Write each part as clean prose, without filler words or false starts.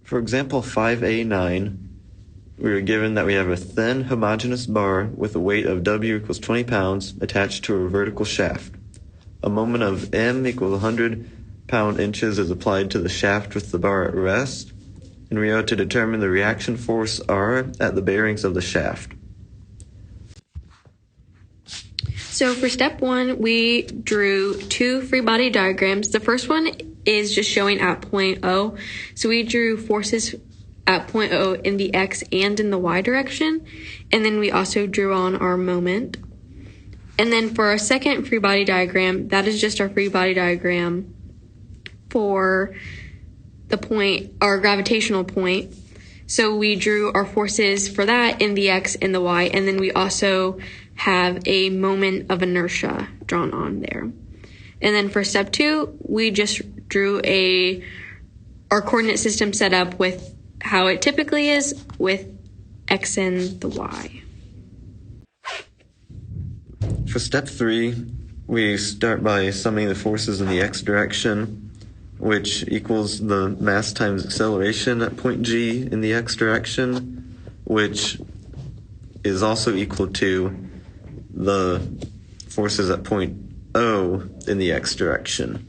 For example 5A9, we are given that we have a thin homogeneous bar with a weight of W equals 20 pounds attached to a vertical shaft. A moment of M equals 100 pound-inches is applied to the shaft with the bar at rest, and we are to determine the reaction force R at the bearings of the shaft. So for step 1, we drew 2 free body diagrams. The first one is just showing at point O. So we drew forces at point O in the X and in the Y direction. And then we also drew on our moment. And then for our second free body diagram, that is just our free body diagram for the point, our gravitational point. So we drew our forces for that in the X and the Y, and then we also have a moment of inertia drawn on there. And then for step 2, we just drew our coordinate system set up with how it typically is with X and the Y. For step 3, we start by summing the forces in the X direction, which equals the mass times acceleration at point G in the X direction, which is also equal to the forces at point O in the X direction.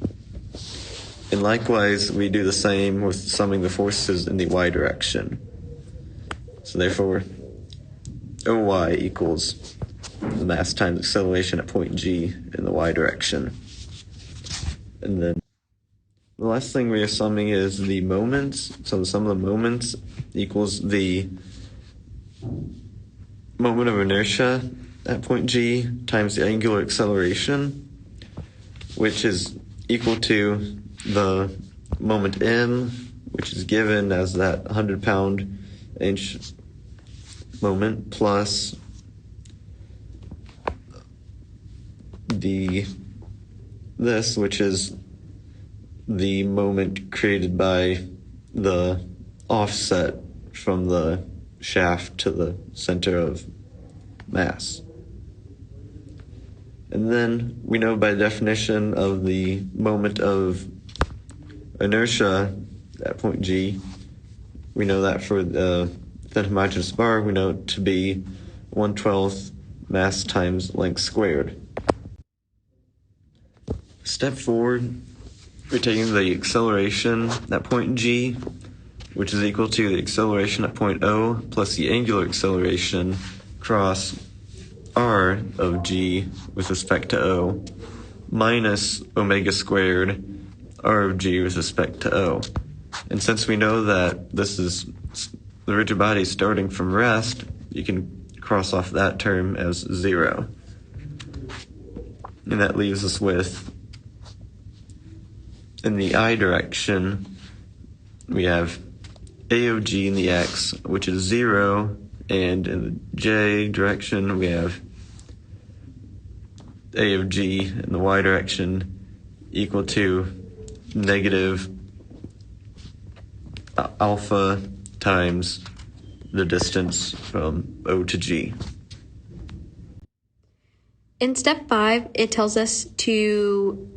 And likewise, we do the same with summing the forces in the Y direction. So therefore, OY equals the mass times acceleration at point G in the Y direction. And then the last thing we are summing is the moments. So the sum of the moments equals the moment of inertia at point G times the angular acceleration, which is equal to the moment M, which is given as that 100 pound-inch moment, plus this, which is the moment created by the offset from the shaft to the center of mass. And then we know by definition of the moment of inertia at point G, we know that for the thin homogeneous bar, we know it to be 1/12 mass times length squared. Step 4, we're taking the acceleration at point G, which is equal to the acceleration at point O plus the angular acceleration cross R of G with respect to O minus omega squared R of G with respect to O. And since we know that this is the rigid body starting from rest, you can cross off that term as 0. And that leaves us with, in the I direction, we have A of G in the X, which is 0, and in the J direction, we have A of G in the Y direction equal to negative alpha times the distance from O to G. In step 5, it tells us to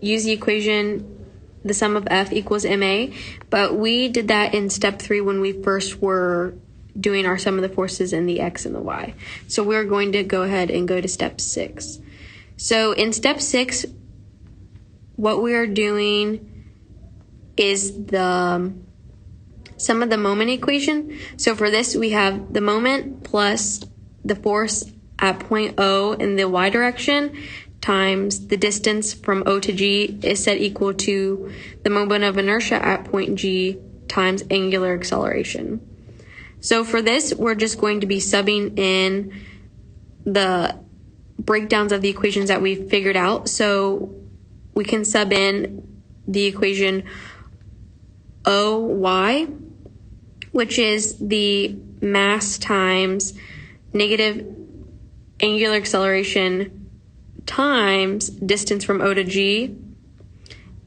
use the equation, the sum of F equals MA, but we did that in step 3 when we first were doing our sum of the forces in the X and the Y. So we're going to go ahead and go to step 6. So in step 6, what we are doing is the sum of the moment equation. So for this, we have the moment plus the force at point O in the Y direction times the distance from O to G is set equal to the moment of inertia at point G times angular acceleration. So for this, we're just going to be subbing in the breakdowns of the equations that we've figured out. So we can sub in the equation OY, which is the mass times negative angular acceleration times distance from O to G.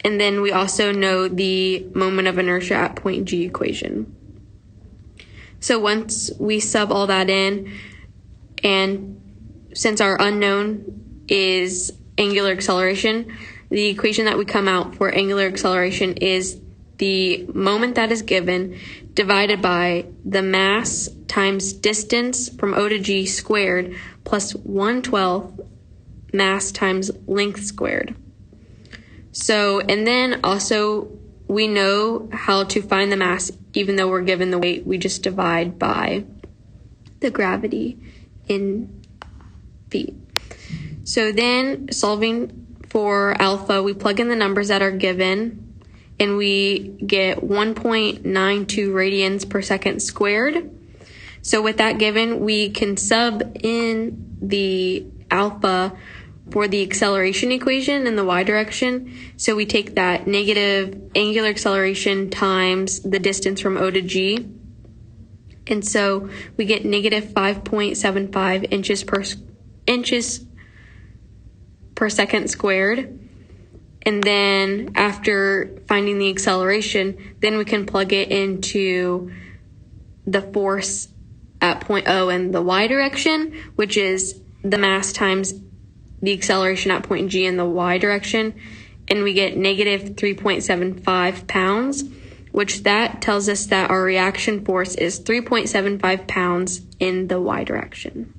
And then we also know the moment of inertia at point G equation. So once we sub all that in, and since our unknown is angular acceleration, the equation that we come out for angular acceleration is the moment that is given divided by the mass times distance from O to G squared plus 1/12 mass times length squared. So, and then also we know how to find the mass even though we're given the weight. We just divide by the gravity in feet. So then solving for alpha, we plug in the numbers that are given and we get 1.92 radians per second squared. So with that given, we can sub in the alpha for the acceleration equation in the y direction. So we take that negative angular acceleration times the distance from O to G. And so we get negative 5.75 inches per second squared. And then after finding the acceleration, then we can plug it into the force at point O in the y direction, which is the mass times the acceleration at point G in the y direction. And we get negative 3.75 pounds, which that tells us that our reaction force is 3.75 pounds in the y direction.